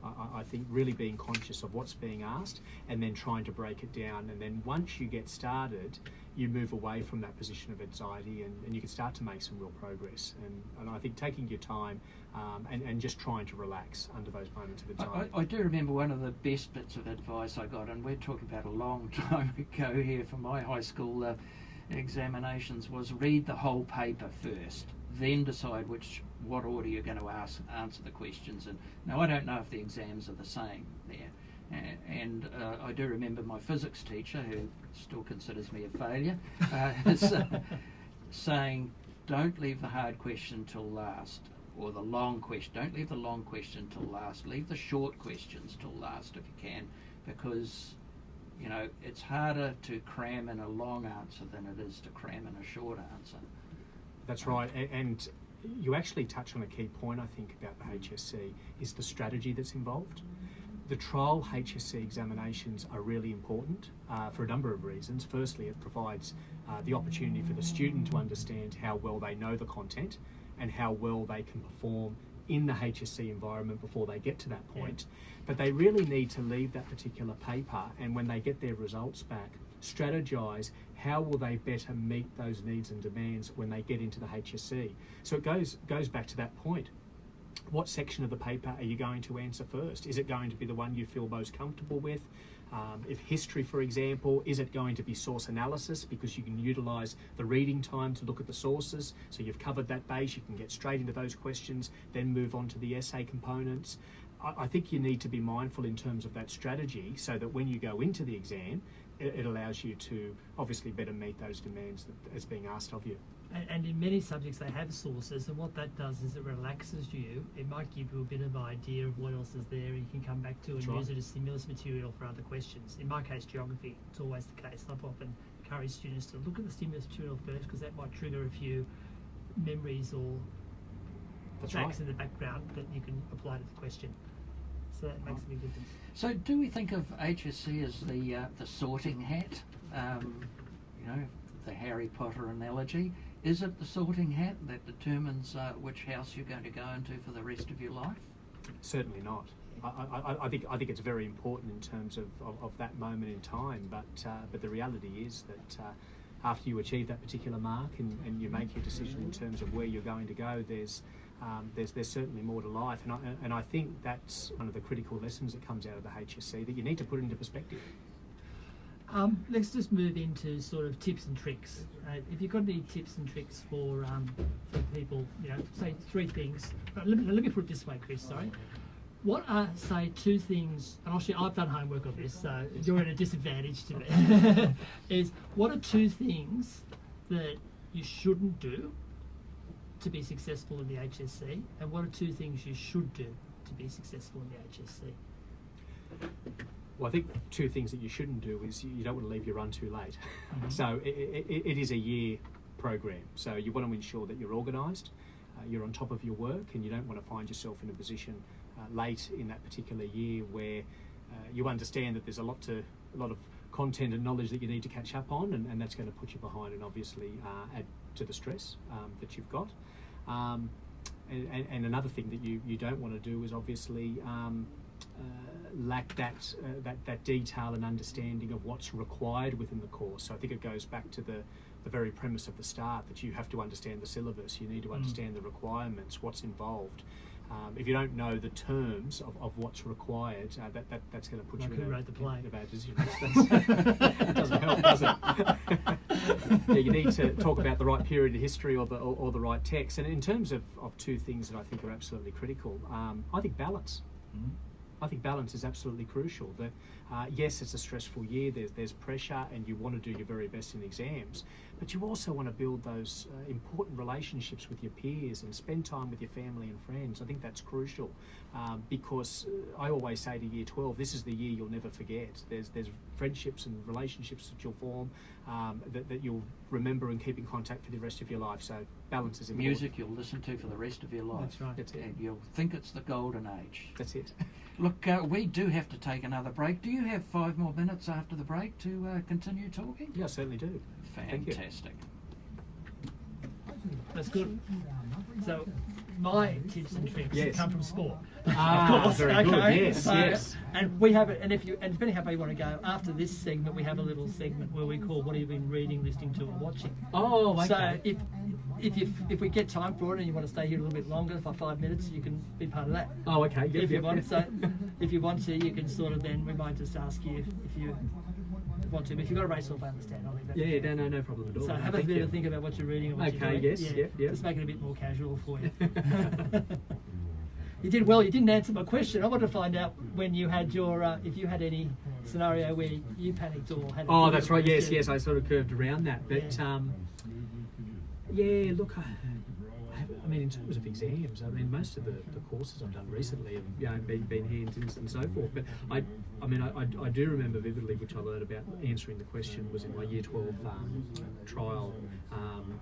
Speaker 3: I think really being conscious of what's being asked and then trying to break it down. And then once you get started, you move away from that position of anxiety and you can start to make some real progress. And I think taking your time and just trying to relax under those moments of anxiety.
Speaker 2: I do remember one of the best bits of advice I got, and we're talking about a long time ago here for my high school examinations, was read the whole paper first, then decide what order you're going to answer the questions. And now I don't know if the exams are the same there, and I do remember my physics teacher, who still considers me a failure, saying, don't leave the hard question till last, or the long question. Don't leave the long question till last. Leave the short questions till last if you can, because it's harder to cram in a long answer than it is to cram in a short answer.
Speaker 3: That's right, and you actually touch on a key point, I think, about the HSC, is the strategy that's involved. The trial HSC examinations are really important for a number of reasons. Firstly, it provides the opportunity for the student to understand how well they know the content and how well they can perform in the HSC environment before they get to that point. But they really need to leave that particular paper, and when they get their results back, strategise how will they better meet those needs and demands when they get into the HSC. So it goes back to that point. What section of the paper are you going to answer first? Is it going to be the one you feel most comfortable with? If history, for example, is it going to be source analysis, because you can utilise the reading time to look at the sources, so you've covered that base, you can get straight into those questions, then move on to the essay components. I think you need to be mindful in terms of that strategy, so that when you go into the exam, it allows you to obviously better meet those demands that is being asked of you.
Speaker 1: And in many subjects they have sources, and what that does is it relaxes you. It might give you a bit of idea of what else is there you can come back to and use it as stimulus material for other questions. In my case, geography, it's always the case. I've often encouraged students to look at the stimulus material first, because that might trigger a few memories or facts in the background that you can apply to the question. So that makes a big difference.
Speaker 2: So do we think of HSC as the sorting hat? The Harry Potter analogy. Is it the sorting hat that determines which house you're going to go into for the rest of your life?
Speaker 3: Certainly not. I think it's very important in terms of that moment in time, but the reality is that after you achieve that particular mark and you make your decision in terms of where you're going to go, there's certainly more to life, and I think that's one of the critical lessons that comes out of the HSC, that you need to put into perspective.
Speaker 1: Let's just move into sort of tips and tricks. If you've got any tips and tricks for people, say 3 things. Let me put it this way, Chris, sorry. What are, say, 2 things, and I've done homework on this, so you're at a disadvantage to me, is what are 2 things that you shouldn't do to be successful in the HSC, and what are 2 things you should do to be successful in the HSC?
Speaker 3: Well, I think 2 things that you shouldn't do is you don't want to leave your run too late. So it is a year program, so you want to ensure that you're organised, you're on top of your work, and you don't want to find yourself in a position late in that particular year where you understand that there's a lot of content and knowledge that you need to catch up on, and that's going to put you behind and obviously add to the stress that you've got. And another thing that you don't want to do is obviously lack that detail and understanding of what's required within the course. So I think it goes back to the very premise of the start, that you have to understand the syllabus, you need to understand the requirements, what's involved. If you don't know the terms of what's required, that's going to put you in a bad position. It doesn't help, does it? Yeah, you need to talk about the right period of history or the right text. And in terms of 2 things that I think are absolutely critical, I think balance. I think balance is absolutely crucial. That Yes, it's a stressful year, there's pressure and you want to do your very best in exams, but you also want to build those important relationships with your peers and spend time with your family and friends. I think that's crucial because I always say to Year 12, this is the year you'll never forget. There's friendships and relationships that you'll form that you'll remember and keep in contact for the rest of your life, so balance is important.
Speaker 2: Music you'll listen to for the rest of your life.
Speaker 1: That's right.
Speaker 3: That's it.
Speaker 2: And you'll think it's the golden age.
Speaker 3: That's it.
Speaker 2: Look, we do have to take another break. Do you have 5 more minutes after the break to continue talking?
Speaker 3: Yeah, I certainly do. Thank you.
Speaker 2: Fantastic.
Speaker 1: That's good. So, my tips and tricks come from sport.
Speaker 3: Ah,
Speaker 1: of course.
Speaker 3: very good. Yes,
Speaker 1: so,
Speaker 3: yes.
Speaker 1: And we have it. And depending how far you want to go, after this segment, we have a little segment where we call "What have you been reading, listening to, or watching?"
Speaker 3: Oh, okay.
Speaker 1: So if we get time for it and you want to stay here a little bit longer for 5 minutes, you can be part of that.
Speaker 3: Oh, okay. Yep,
Speaker 1: If you
Speaker 3: yep,
Speaker 1: want,
Speaker 3: yep.
Speaker 1: so if you want to, you can sort of then we might just ask you if you want to. But if you've got a race off, I understand. I'll leave that.
Speaker 3: Yeah, no problem at all.
Speaker 1: So have a
Speaker 3: Thank
Speaker 1: bit
Speaker 3: you.
Speaker 1: of a think about what you're reading and what you're
Speaker 3: Okay,
Speaker 1: doing.
Speaker 3: yes, yep.
Speaker 1: Just make it a bit more casual for you. You did well. You didn't answer my question. I want to find out when you had your, if you had any scenario where you panicked or had.
Speaker 3: Oh, that's right. Yes. I sort of curved around that, but yeah. Look, I mean, in terms of exams, I mean, most of the courses I've done recently have been hands-ins and so forth. But I do remember vividly, which I learned about answering the question was in my Year 12 trial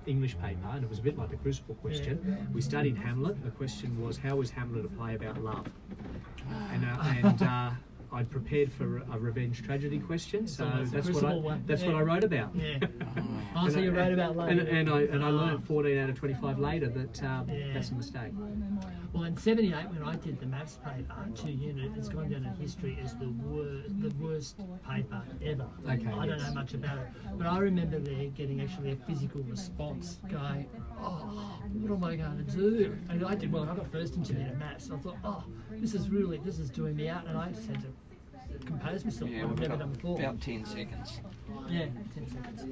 Speaker 3: English paper, and it was a bit like the Crucible question.
Speaker 1: Yeah.
Speaker 3: We studied Hamlet. The question was, how was Hamlet a play about love? And I'd prepared for a revenge tragedy question, so that's what I wrote about.
Speaker 1: Yeah. Oh, so you wrote about love.
Speaker 3: And I learned 14 out of 25 later that that's a mistake.
Speaker 1: Well, in '78, when I did the maths paper, 2 unit, it's gone down in history as the worst paper ever.
Speaker 3: Okay,
Speaker 1: I don't know much about it, but I remember there getting actually a physical response, going, "Oh, what am I going to do?" And I did well. I got first in 2 unit maths. I thought, "Oh, this is doing me out," and I just had to compose myself.
Speaker 2: Yeah,
Speaker 1: I've
Speaker 2: we've
Speaker 1: never
Speaker 2: got
Speaker 1: done before.
Speaker 2: about 10 seconds.
Speaker 1: Yeah, 10 seconds.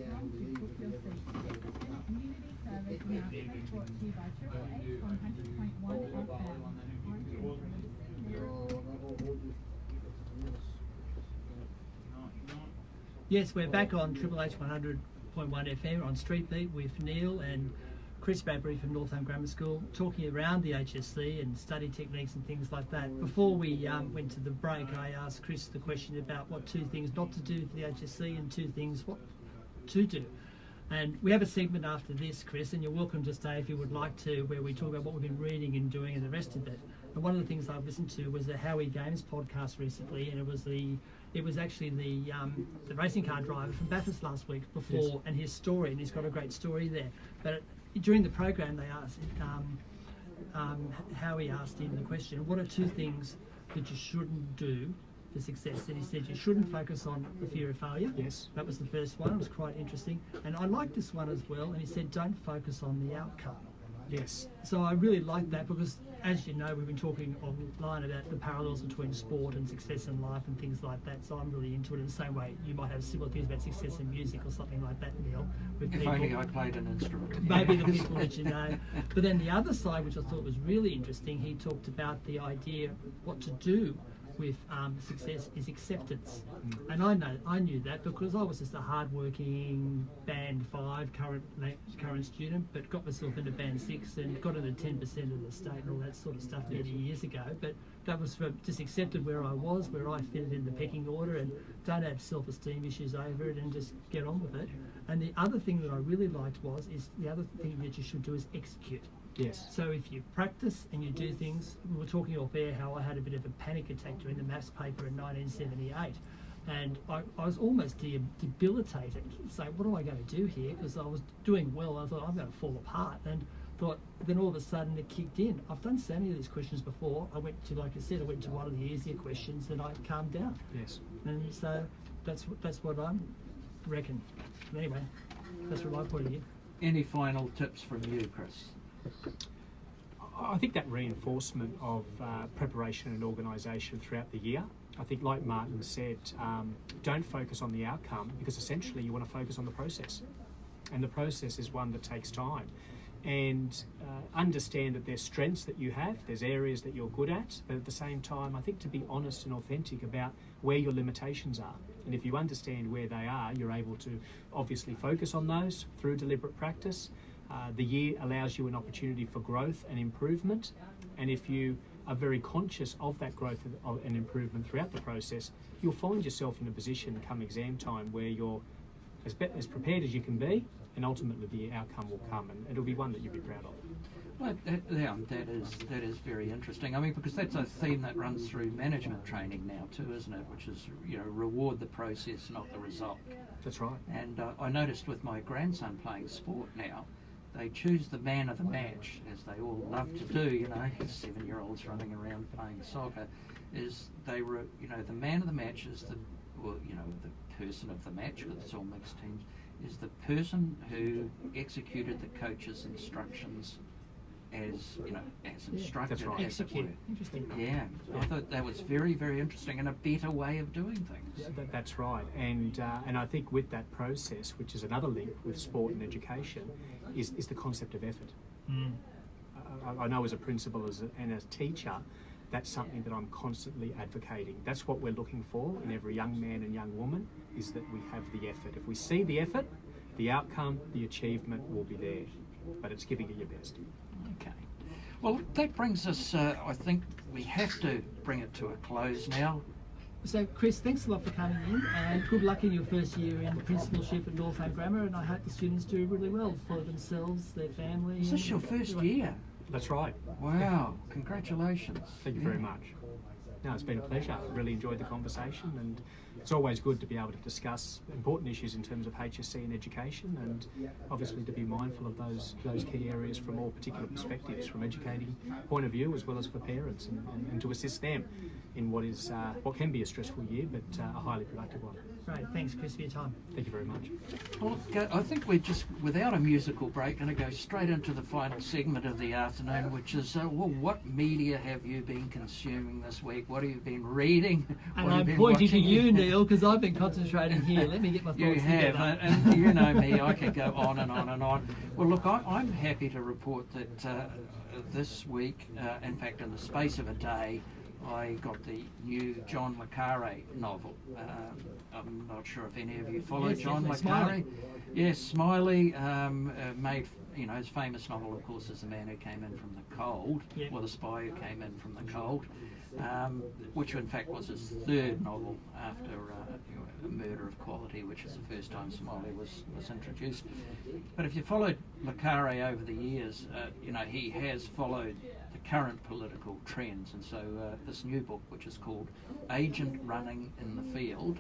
Speaker 1: Yes, we're back on Triple H 100.1 FM on Streetbeat with Neil and Chris Bradbury from Northam Grammar School, talking around the HSC and study techniques and things like that. Before we went to the break, I asked Chris the question about what 2 things not to do for the HSC and 2 things what to do. And we have a segment after this, Chris, and you're welcome to stay if you would like to, where we talk about what we've been reading and doing and the rest of it. And one of the things I've listened to was the Howie Games podcast recently, and it was actually the racing car driver from Bathurst last week before, yes. And his story, and he's got a great story there. But during the program, they asked Howie asked him the question, what are 2 things that you shouldn't do for success? And he said you shouldn't focus on the fear of failure.
Speaker 3: Yes.
Speaker 1: That was the first one. It was quite interesting. And I liked this one as well. And he said don't focus on the outcome.
Speaker 3: Yes.
Speaker 1: So I really like that because, as you know, we've been talking online about the parallels between sport and success in life and things like that. So I'm really into it in the same way you might have similar things about success in music or something like that, Neil. With
Speaker 2: If only I played an instrument.
Speaker 1: Maybe the people that you know. But then the other side, which I thought was really interesting, he talked about the idea of what to do with success is acceptance. And I knew that because I was just a hard-working band 5 current student, but got myself into band 6 and got into 10% of the state and all that sort of stuff many years ago. But that was for just accepted where I was, where I fitted in the pecking order, and don't have self-esteem issues over it and just get on with it. And the other thing that I really liked is the other thing that you should do is execute.
Speaker 3: Yes.
Speaker 1: So if you practice and you do things, we were talking off air how I had a bit of a panic attack during the maths paper in 1978, and I was almost debilitated. So what am I going to do here? Because I was doing well. I thought I'm going to fall apart, and thought then all of a sudden it kicked in. I've done so many of these questions before. I went to, like I said, one of the easier questions, and I calmed down.
Speaker 3: Yes.
Speaker 1: And so that's what I reckon. Anyway, that's from my point of view.
Speaker 2: Any final tips from you, Chris?
Speaker 3: I think that reinforcement of preparation and organisation throughout the year. I think, like Martin said, don't focus on the outcome because essentially you want to focus on the process. And the process is one that takes time. and understand that there's strengths that you have, there's areas that you're good at, but at the same time, I think to be honest and authentic about where your limitations are. And if you understand where they are, you're able to obviously focus on those through deliberate practice. The year allows you an opportunity for growth and improvement, and if you are very conscious of that growth and improvement throughout the process, you'll find yourself in a position come exam time where you're as prepared as you can be, and ultimately the outcome will come, and it'll be one that you'll be proud of.
Speaker 2: Well, that is very interesting. I mean, because that's a theme that runs through management training now too, isn't it? Which is, you know, reward the process, not the result.
Speaker 3: That's right.
Speaker 2: And I noticed with my grandson playing sport now, they choose the man of the match, as they all love to do. You know, 7-year-olds running around playing soccer. The man of the match is the person of the match, because it's all mixed teams, is the person who executed the coach's instructions as instructed.
Speaker 3: That's right.
Speaker 2: As it were.
Speaker 1: Interesting.
Speaker 2: Yeah, I thought that was very, very interesting and a better way of doing things.
Speaker 3: Yeah, that's right, and I think with that process, which is another link with sport and education, is the concept of effort. I know as a principal and as a teacher, that's something that I'm constantly advocating. That's what we're looking for in every young man and young woman, is that we have the effort. If we see the effort, the outcome, the achievement will be there, but it's giving it your best.
Speaker 2: Okay. Well, that brings us, I think we have to bring it to a close now.
Speaker 1: So, Chris, thanks a lot for coming in, and good luck in your first year in principalship at Northland Grammar, and I hope the students do really well for themselves, their family.
Speaker 2: Is this your first year?
Speaker 3: That's right.
Speaker 2: Wow, congratulations.
Speaker 3: Thank you very much. No, it's been a pleasure. I've really enjoyed the conversation, and it's always good to be able to discuss important issues in terms of HSC and education, and obviously to be mindful of those key areas from all particular perspectives, from educating point of view as well as for parents, and to assist them in what can be a stressful year, but a highly productive one.
Speaker 1: Great, thanks Chris for your time.
Speaker 3: Thank you very much.
Speaker 2: Well, I think we're just, without a musical break, going to go straight into the final segment of the afternoon, which is, what media have you been consuming this week? What have you been reading?
Speaker 1: And I'm pointing to you, Neil, because I've been concentrating here. Let me get my thoughts
Speaker 2: You have,
Speaker 1: together.
Speaker 2: and you know me, I could go on and on and on. Well, look, I'm happy to report that this week, in fact, in the space of a day, I got the new John le Carre novel. I'm not sure if any of you follow John le Carre. Yes, Smiley made, his famous novel, of course, is The Man Who Came In From the Cold, or The Spy Who Came In From the Cold, which in fact was his third novel after A Murder of Quality, which is the first time Smiley was introduced. But if you followed le Carre over the years, he has followed the current political trends, and so this new book, which is called Agent Running in the Field,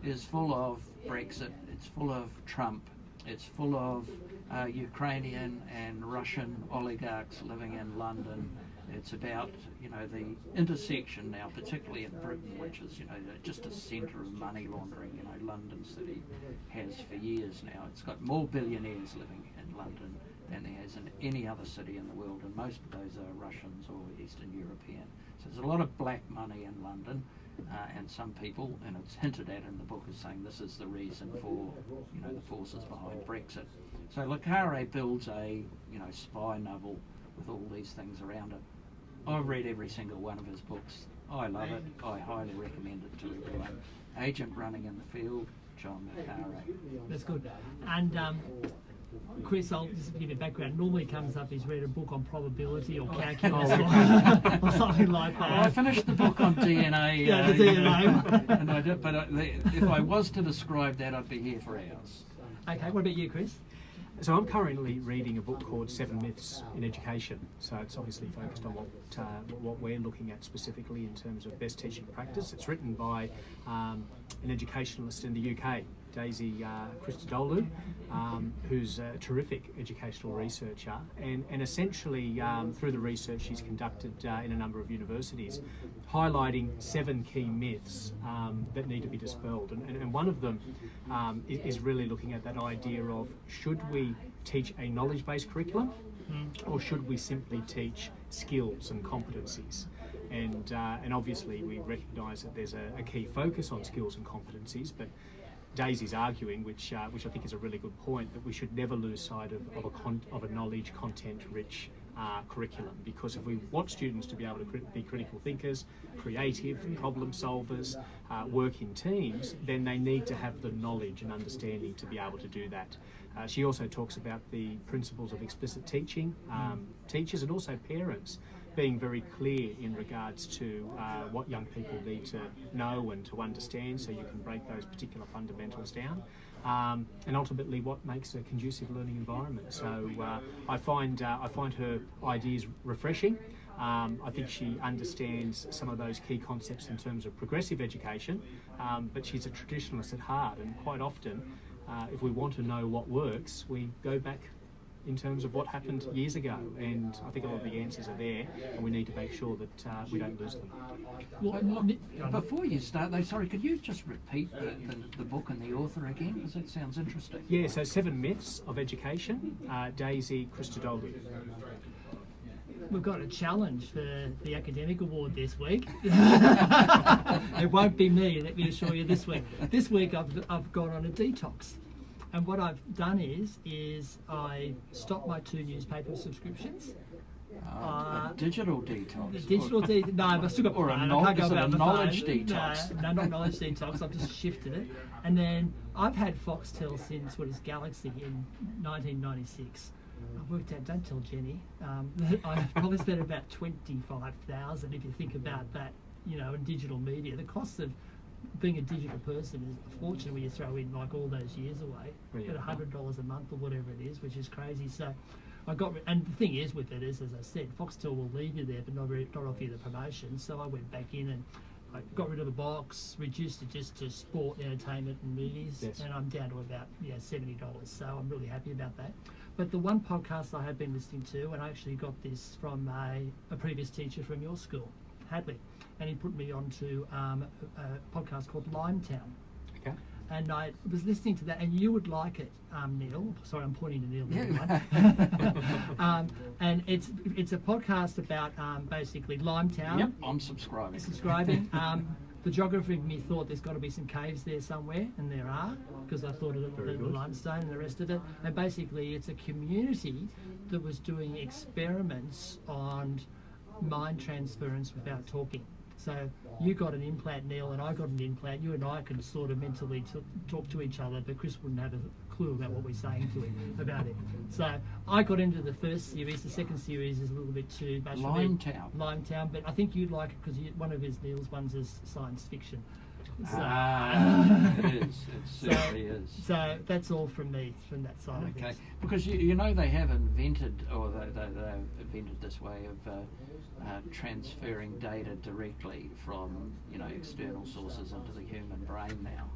Speaker 2: is full of Brexit, it's full of Trump, it's full of Ukrainian and Russian oligarchs living in London. It's about, the intersection now, particularly in Britain, which is, just a centre of money laundering. London City has for years now. It's got more billionaires living in London than there is in any other city in the world, and most of those are Russians or Eastern European. So there's a lot of black money in London, and some people, and it's hinted at in the book, is saying this is the reason for, the forces behind Brexit. So le Carre builds a, spy novel with all these things around it. I've read every single one of his books. I love it. I highly recommend it to everyone. Agent Running in the Field, John le Carre.
Speaker 1: That's good. And Chris, I'll just give you background. Normally comes up he's read a book on probability or calculus or something like that.
Speaker 2: Well, I finished the book on DNA.
Speaker 1: Yeah, the DNA.
Speaker 2: And I did, but if I was to describe that, I'd be here for hours.
Speaker 1: Okay, what about you, Chris?
Speaker 3: So I'm currently reading a book called 7 Myths in Education. So it's obviously focused on what we're looking at specifically in terms of best teaching practice. It's written by an educationalist in the UK, Daisy Christodoulou, who's a terrific educational researcher, and essentially through the research she's conducted in a number of universities, highlighting 7 key myths that need to be dispelled. And one of them is really looking at that idea of, should we teach a knowledge-based curriculum, or should we simply teach skills and competencies? And obviously we recognise that there's a key focus on skills and competencies, but Daisy's arguing, which I think is a really good point, that we should never lose sight of a knowledge content-rich curriculum, because if we want students to be able to be critical thinkers, creative, problem solvers, work in teams, then they need to have the knowledge and understanding to be able to do that. She also talks about the principles of explicit teaching, teachers and also parents being very clear in regards to what young people need to know and to understand, so you can break those particular fundamentals down. And ultimately what makes a conducive learning environment. So I find her ideas refreshing. I think she understands some of those key concepts in terms of progressive education, but she's a traditionalist at heart, and quite often if we want to know what works, we go back in terms of what happened years ago, and I think a lot of the answers are there, and we need to make sure that we don't lose them.
Speaker 2: Well, look, before you start though, sorry, could you just repeat the book and the author again, because it sounds interesting.
Speaker 3: Yeah, so 7 Myths of Education, Daisy Christodoulou.
Speaker 1: We've got a challenge for the academic award this week. It won't be me, let me assure you, this week. This week I've gone on a detox. And what I've done is I stopped my 2 newspaper subscriptions.
Speaker 2: Digital detox.
Speaker 1: The digital detox. No, I've still got
Speaker 2: or
Speaker 1: phone.
Speaker 2: a
Speaker 1: I can't go about my
Speaker 2: knowledge
Speaker 1: phone.
Speaker 2: detox.
Speaker 1: No, not knowledge detox. I've just shifted it. And then I've had Foxtel since what is Galaxy in 1996. I worked out. Don't tell Jenny. I've probably spent about 25,000 if you think about that. You know, in digital media, the cost of being a digital person is a fortune when you throw in like all those years away, at $100 a month or whatever it is, which is crazy. So I got, and the thing is with it is, as I said, Foxtel will leave you there but not offer you the promotion. So I went back in and I got rid of the box, reduced it just to sport, entertainment and movies, and I'm down to about $70. So I'm really happy about that. But the one podcast I have been listening to, and I actually got this from a previous teacher from your school, Hadley, and he put me onto a podcast called Limetown.
Speaker 3: Okay.
Speaker 1: And I was listening to that, and you would like it, Neil. Sorry, I'm pointing to Neil. And it's a podcast about basically Limetown.
Speaker 2: Yep, I'm subscribing.
Speaker 1: The geography of me thought there's got to be some caves there somewhere, and there are, because I thought of the limestone and the rest of it. And basically, it's a community that was doing experiments on mind transference without talking. So you got an implant, Neil, and I got an implant. You and I can sort of mentally talk to each other, but Chris wouldn't have a clue about what we're saying to him about it. So I got into the first series. The second series is a little bit too much. Limetown, but I think you'd like it because one of Neil's ones is science fiction. So,
Speaker 2: it is. It certainly is.
Speaker 1: So that's all from me, from that side of things.
Speaker 2: Because you know they have invented, or they invented this way of transferring data directly from external sources into the human brain now.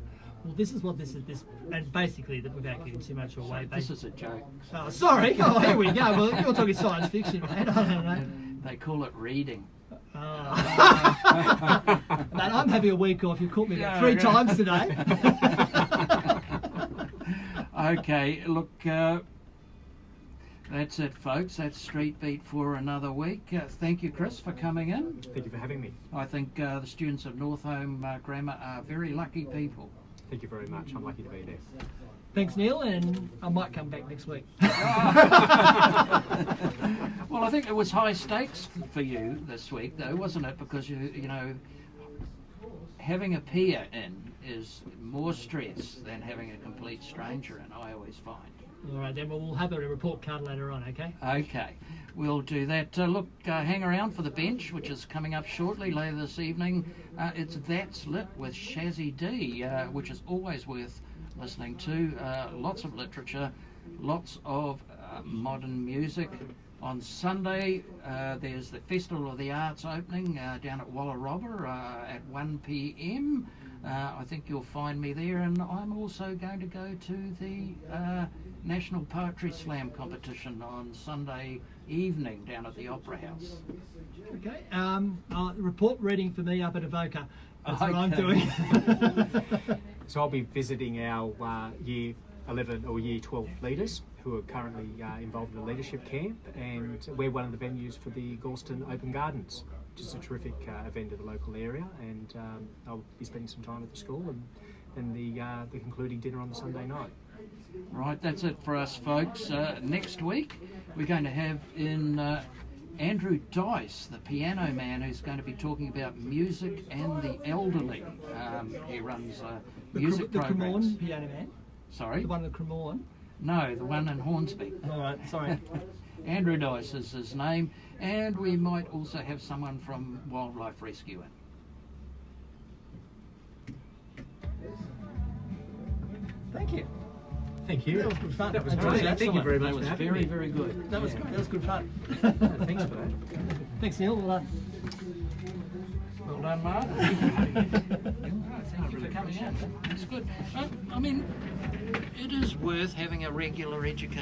Speaker 1: Well, this is what this is. And basically, without giving too much away,
Speaker 2: this is a joke.
Speaker 1: Oh, sorry. Oh, here we go. Well, you're talking science fiction, mate. I don't know.
Speaker 2: They call it reading.
Speaker 1: Man, I'm having a week off. You caught me about 3 times today.
Speaker 2: Okay, look, that's it, folks. That's Street Beat for another week. Thank you, Chris, for coming in.
Speaker 3: Thank you for having me.
Speaker 2: I think the students of North Home Grammar are very lucky people.
Speaker 3: Thank you very much. I'm lucky to be there.
Speaker 1: Thanks, Neil, and I might come back next week.
Speaker 2: Well, I think it was high stakes for you this week, though, wasn't it? Because you know, having a peer in is more stress than having a complete stranger in, I always find.
Speaker 1: All right, then we'll have a report card later on, okay?
Speaker 2: Okay, we'll do that. Look, hang around for The Bench, which is coming up shortly later this evening. It's That's Lit with Shazzy D, which is always worth listening to. Lots of literature, lots of modern music. On Sunday, there's the Festival of the Arts opening down at Wallarobba at 1 p.m. I think you'll find me there, and I'm also going to go to the National Poetry Slam competition on Sunday evening down at the Opera House.
Speaker 1: Okay, report reading for me up at Avoca. That's what I'm doing.
Speaker 3: So I'll be visiting our Year 11 or Year 12 leaders who are currently involved in a leadership camp, and we're one of the venues for the Galston Open Gardens, which is a terrific event in the local area, and I'll be spending some time at the school and then the concluding dinner on the Sunday night.
Speaker 2: Right, that's it for us, folks. Next week, we're going to have in Andrew Dice, the piano man, who's going to be talking about music and the elderly. He runs music
Speaker 1: the
Speaker 2: programs.
Speaker 1: Cremorne piano man?
Speaker 2: Sorry?
Speaker 1: The one in Cremorne?
Speaker 2: No, the one in Hornsby.
Speaker 1: All right, sorry.
Speaker 2: Andrew Dice is his name, and we might also have someone from Wildlife Rescue in.
Speaker 1: Thank you.
Speaker 3: Thank you.
Speaker 1: That was good fun.
Speaker 3: That was
Speaker 1: That
Speaker 3: great.
Speaker 1: was
Speaker 3: Thank you very much
Speaker 2: That
Speaker 3: for
Speaker 2: was
Speaker 3: having
Speaker 2: very,
Speaker 3: me.
Speaker 2: very good.
Speaker 1: That was
Speaker 2: Yeah.
Speaker 1: that was good fun.
Speaker 3: Thanks for that.
Speaker 1: Thanks, Neil. Well done.
Speaker 2: Well done, Mark. Thank you for coming in. That's good. I mean, it is worth having a regular education.